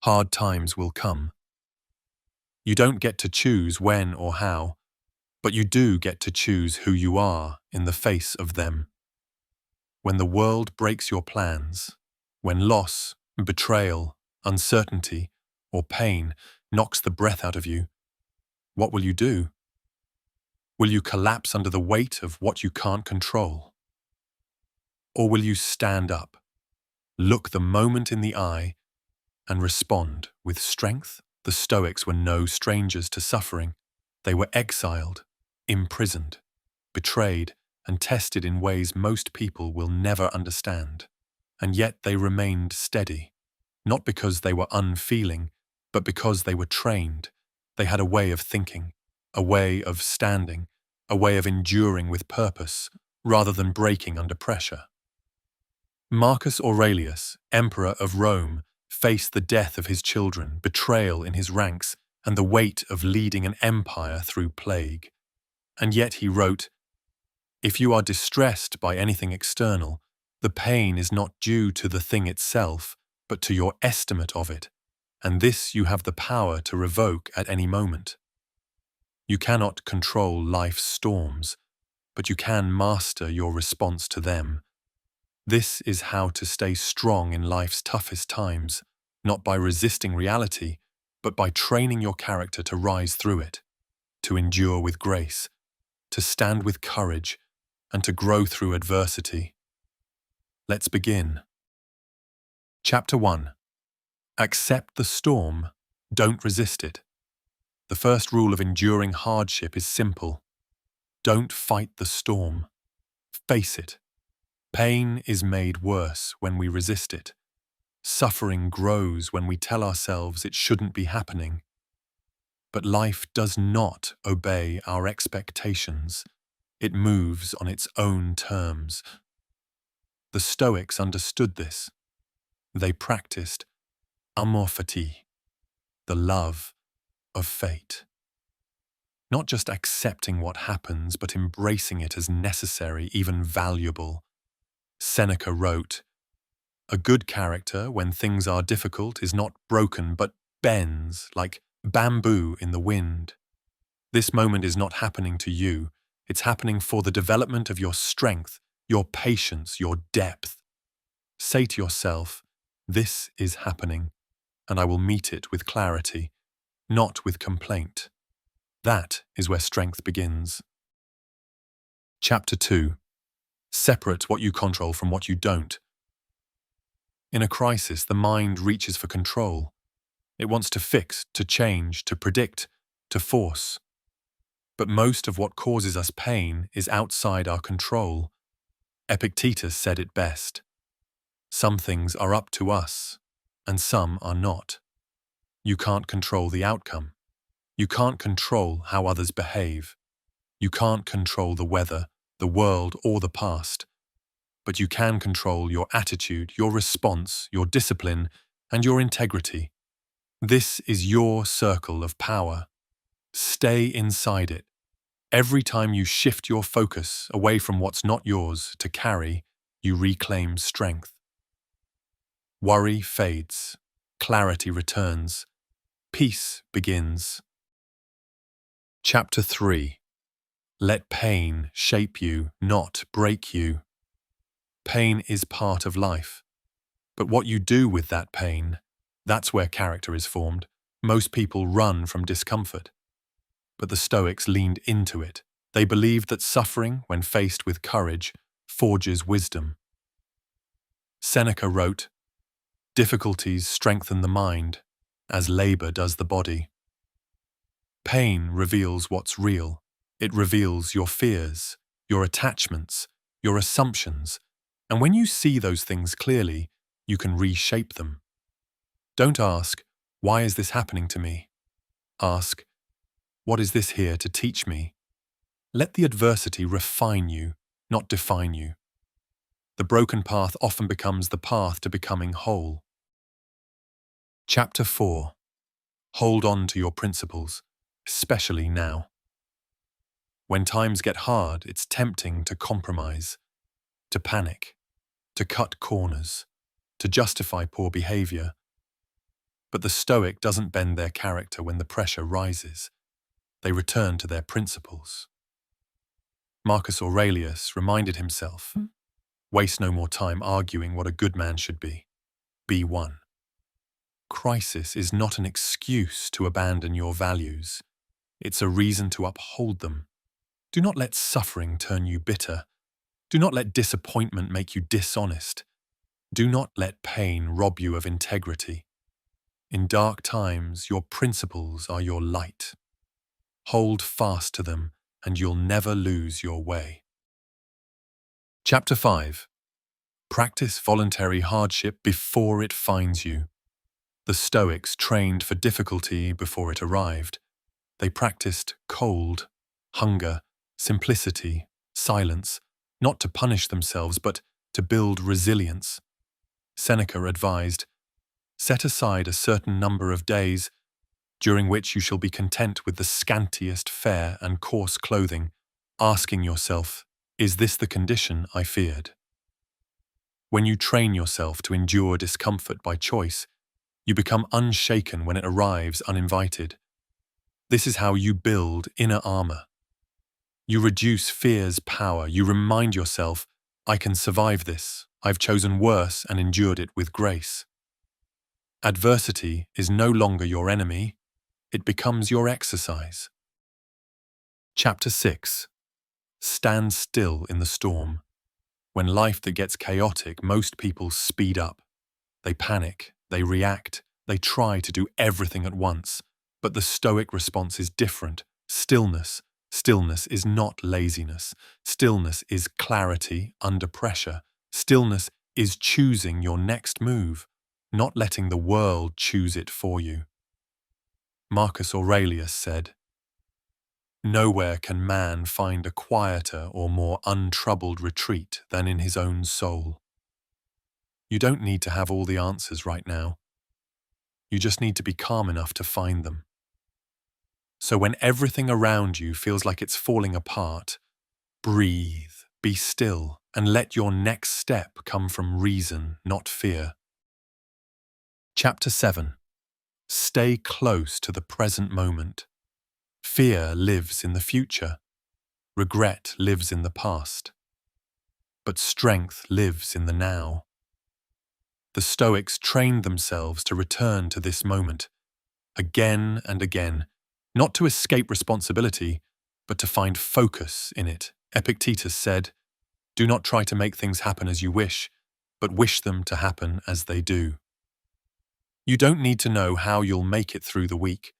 hard times will come. You don't get to choose when or how, but you do get to choose who you are in the face of them. When the world breaks your plans, when loss, betrayal, uncertainty, or pain knocks the breath out of you, what will you do? Will you collapse under the weight of what you can't control? Or will you stand up, look the moment in the eye, and respond with strength? The Stoics were no strangers to suffering. They were exiled, imprisoned, betrayed, and tested in ways most people will never understand. And yet they remained steady, not because they were unfeeling, but because they were trained. They had a way of thinking, a way of standing, a way of enduring with purpose, rather than breaking under pressure. Marcus Aurelius, emperor of Rome, faced the death of his children, betrayal in his ranks, and the weight of leading an empire through plague. And yet he wrote, "If you are distressed by anything external, the pain is not due to the thing itself, but to your estimate of it, and this you have the power to revoke at any moment. You cannot control life's storms, but you can master your response to them. This is how to stay strong in life's toughest times, not by resisting reality, but by training your character to rise through it, to endure with grace, to stand with courage, and to grow through adversity." Let's begin. Chapter 1. Accept the storm, don't resist it. The first rule of enduring hardship is simple. Don't fight the storm. Face it. Pain is made worse when we resist it. Suffering grows when we tell ourselves it shouldn't be happening. But life does not obey our expectations. It moves on its own terms. The Stoics understood this. They practiced amor fati, the love of fate. Not just accepting what happens, but embracing it as necessary, even valuable. Seneca wrote, "A good character, when things are difficult, is not broken, but bends like bamboo in the wind." This moment is not happening to you. It's happening for the development of your strength, your patience, your depth. Say to yourself, "This is happening, and I will meet it with clarity, not with complaint." That is where strength begins. Chapter 2. Separate what you control from what you don't. In a crisis, the mind reaches for control. It wants to fix, to change, to predict, to force. But most of what causes us pain is outside our control. Epictetus said it best. Some things are up to us, and some are not. You can't control the outcome. You can't control how others behave. You can't control the weather, the world, or the past. But you can control your attitude, your response, your discipline, and your integrity. This is your circle of power. Stay inside it. Every time you shift your focus away from what's not yours to carry, you reclaim strength. Worry fades. Clarity returns. Peace begins. Chapter 3. Let pain shape you, not break you. Pain is part of life. But what you do with that pain, that's where character is formed. Most people run from discomfort. But the Stoics leaned into it. They believed that suffering, when faced with courage, forges wisdom. Seneca wrote, "Difficulties strengthen the mind, as labor does the body." Pain reveals what's real. It reveals your fears, your attachments, your assumptions, and when you see those things clearly, you can reshape them. Don't ask, "Why is this happening to me?" Ask, "What is this here to teach me?" Let the adversity refine you, not define you. The broken path often becomes the path to becoming whole. Chapter 4. Hold on to your principles, especially now. When times get hard, it's tempting to compromise, to panic, to cut corners, to justify poor behavior. But the Stoic doesn't bend their character when the pressure rises. They return to their principles. Marcus Aurelius reminded himself, waste no more time arguing what a good man should be. Be one. Crisis is not an excuse to abandon your values. It's a reason to uphold them. Do not let suffering turn you bitter. Do not let disappointment make you dishonest. Do not let pain rob you of integrity. In dark times, your principles are your light. Hold fast to them, and you'll never lose your way. Chapter 5. Practice voluntary hardship before it finds you. The Stoics trained for difficulty before it arrived. They practiced cold, hunger, simplicity, silence, not to punish themselves, but to build resilience. Seneca advised, set aside a certain number of days during which you shall be content with the scantiest fare and coarse clothing, asking yourself, is this the condition I feared? When you train yourself to endure discomfort by choice, you become unshaken when it arrives uninvited. This is how you build inner armor. You reduce fear's power. You remind yourself, I can survive this. I've chosen worse and endured it with grace. Adversity is no longer your enemy. It becomes your exercise. Chapter 6. Stand still in the storm. When life that gets chaotic, most people speed up. They panic, they react, they try to do everything at once. But the Stoic response is different. Stillness. Stillness is not laziness. Stillness is clarity under pressure. Stillness is choosing your next move, not letting the world choose it for you. Marcus Aurelius said, nowhere can man find a quieter or more untroubled retreat than in his own soul. You don't need to have all the answers right now. You just need to be calm enough to find them. So when everything around you feels like it's falling apart, breathe, be still, and let your next step come from reason, not fear. Chapter 7. Stay close to the present moment. Fear lives in the future. Regret lives in the past. But strength lives in the now. The Stoics trained themselves to return to this moment, again and again, not to escape responsibility, but to find focus in it. Epictetus said, do not try to make things happen as you wish, but wish them to happen as they do. You don't need to know how you'll make it through the week.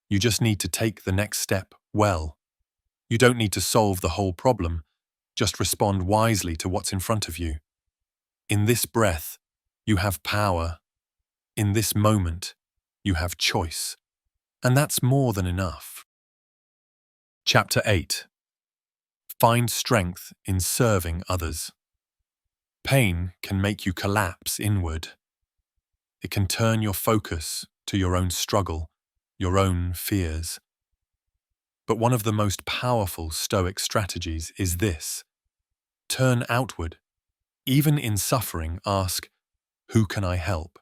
You just need to take the next step well. You don't need to solve the whole problem. Just respond wisely to what's in front of you. In this breath, you have power. In this moment, you have choice. And that's more than enough. Chapter 8. Find strength in serving others. Pain can make you collapse inward. It can turn your focus to your own struggle, your own fears. But one of the most powerful Stoic strategies is this. Turn outward. Even in suffering, ask, who can I help?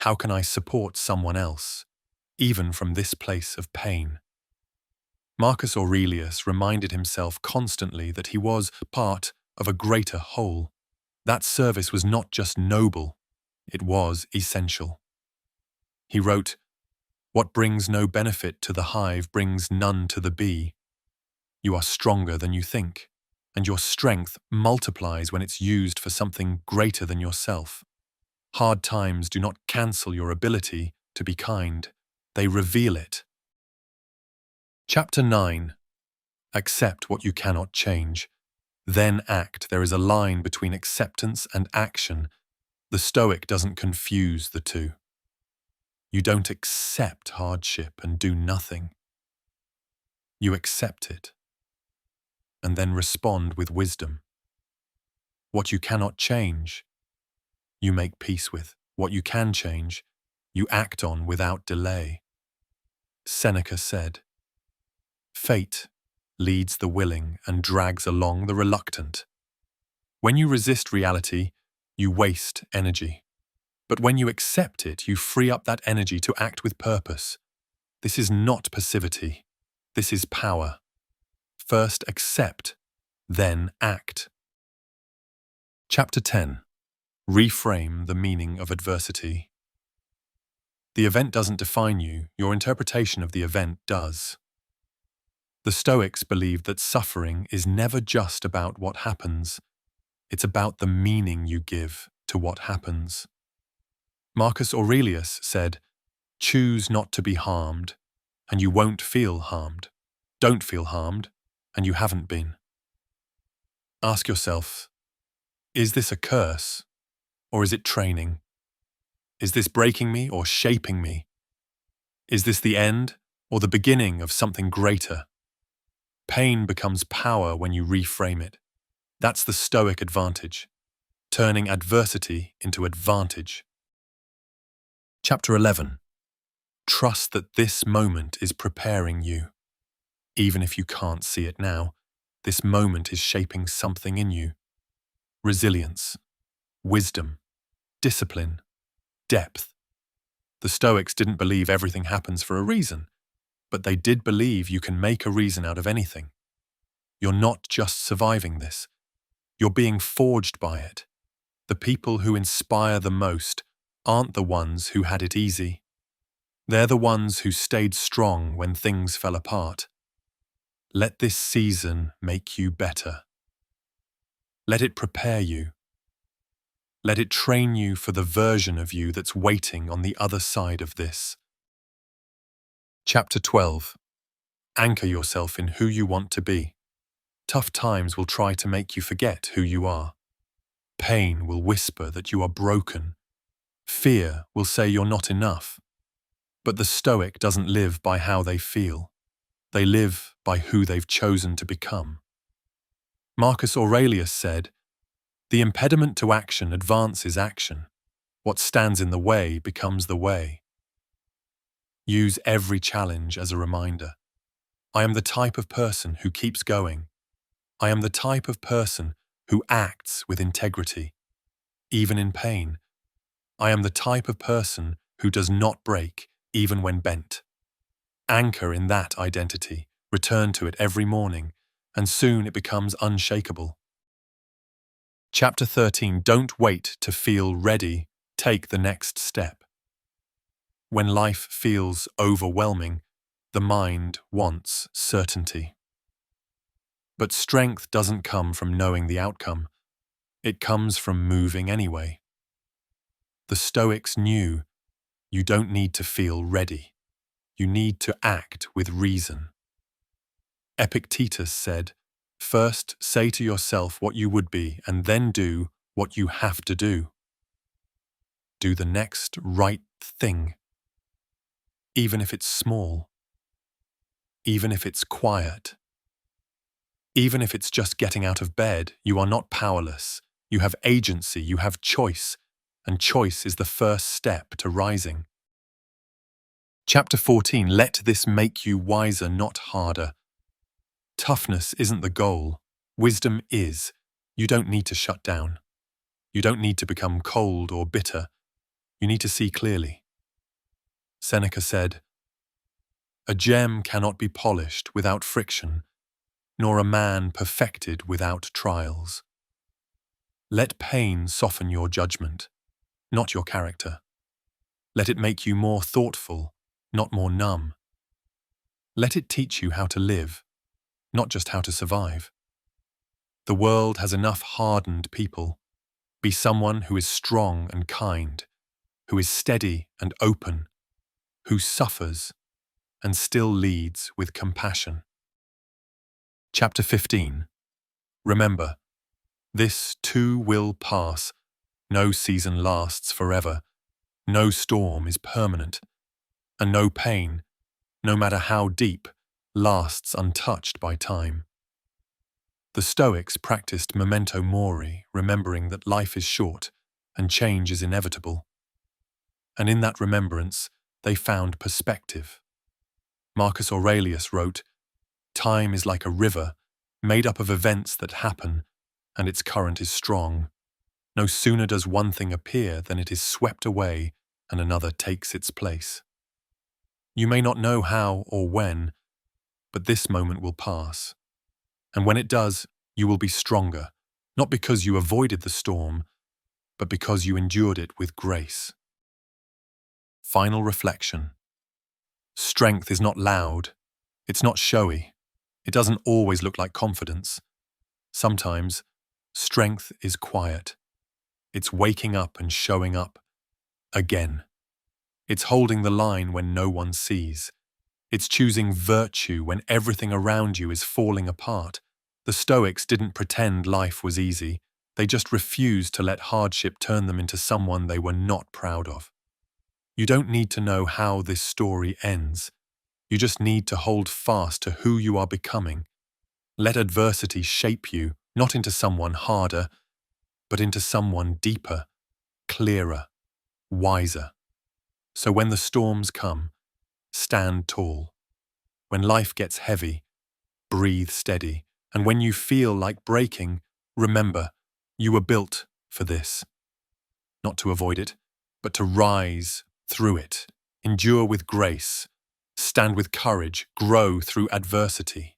How can I support someone else, even from this place of pain? Marcus Aurelius reminded himself constantly that he was part of a greater whole. That service was not just noble, it was essential. He wrote, what brings no benefit to the hive brings none to the bee. You are stronger than you think, and your strength multiplies when it's used for something greater than yourself. Hard times do not cancel your ability to be kind. They reveal it. Chapter 9. Accept what you cannot change. Then act. There is a line between acceptance and action. The Stoic doesn't confuse the two. You don't accept hardship and do nothing. You accept it, and then respond with wisdom. What you cannot change, you make peace with. What you can change, you act on without delay. Seneca said, fate leads the willing and drags along the reluctant. When you resist reality, you waste energy. But when you accept it, you free up that energy to act with purpose. This is not passivity. This is power. First accept, then act. Chapter 10. Reframe the meaning of adversity. The event doesn't define you, your interpretation of the event does. The Stoics believed that suffering is never just about what happens, it's about the meaning you give to what happens. Marcus Aurelius said, "Choose not to be harmed, and you won't feel harmed. Don't feel harmed, and you haven't been." Ask yourself, is this a curse, or is it training? Is this breaking me or shaping me? Is this the end or the beginning of something greater? Pain becomes power when you reframe it. That's the Stoic advantage, turning adversity into advantage. Chapter 11. Trust that this moment is preparing you. Even if you can't see it now, this moment is shaping something in you. Resilience, wisdom, discipline, depth. The Stoics didn't believe everything happens for a reason, but they did believe you can make a reason out of anything. You're not just surviving this. You're being forged by it. The people who inspire the most aren't the ones who had it easy. They're the ones who stayed strong when things fell apart. Let this season make you better. Let it prepare you. Let it train you for the version of you that's waiting on the other side of this. Chapter 12. Anchor yourself in who you want to be. Tough times will try to make you forget who you are. Pain will whisper that you are broken. Fear will say you're not enough. But the Stoic doesn't live by how they feel. They live by who they've chosen to become. Marcus Aurelius said, "The impediment to action advances action. What stands in the way becomes the way." Use every challenge as a reminder. I am the type of person who keeps going. I am the type of person who acts with integrity, even in pain. I am the type of person who does not break, even when bent. Anchor in that identity, return to it every morning, and soon it becomes unshakable. Chapter 13. Don't wait to feel ready, take the next step. When life feels overwhelming, the mind wants certainty. But strength doesn't come from knowing the outcome. It comes from moving anyway. The Stoics knew you don't need to feel ready. You need to act with reason. Epictetus said, "First say to yourself what you would be, and then do what you have to do. Do the next right thing. Even if it's small. Even if it's quiet. Even if it's just getting out of bed, you are not powerless. You have agency, you have choice, and choice is the first step to rising." Chapter 14. Let this make you wiser, not harder. Toughness isn't the goal. Wisdom is. You don't need to shut down. You don't need to become cold or bitter. You need to see clearly. Seneca said, "A gem cannot be polished without friction, nor a man perfected without trials." Let pain soften your judgment, not your character. Let it make you more thoughtful, not more numb. Let it teach you how to live, not just how to survive. The world has enough hardened people. Be someone who is strong and kind, who is steady and open, who suffers and still leads with compassion. Chapter 15. Remember, this too will pass. No season lasts forever. No storm is permanent. And no pain, no matter how deep, lasts untouched by time. The Stoics practiced memento mori, remembering that life is short and change is inevitable. And in that remembrance, they found perspective. Marcus Aurelius wrote, "Time is like a river, made up of events that happen, and its current is strong. No sooner does one thing appear than it is swept away and another takes its place. You may not know how or when, but this moment will pass. And when it does, you will be stronger, not because you avoided the storm, but because you endured it with grace. Final reflection. Strength is not loud. It's not showy. It doesn't always look like confidence. Sometimes, strength is quiet. It's waking up and showing up again. It's holding the line when no one sees. It's choosing virtue when everything around you is falling apart. The Stoics didn't pretend life was easy. They just refused to let hardship turn them into someone they were not proud of. You don't need to know how this story ends. You just need to hold fast to who you are becoming. Let adversity shape you, not into someone harder, but into someone deeper, clearer, wiser. So when the storms come, stand tall. When life gets heavy, breathe steady. And when you feel like breaking, remember, you were built for this. Not to avoid it, but to rise through it. Endure with grace. Stand with courage. Grow through adversity.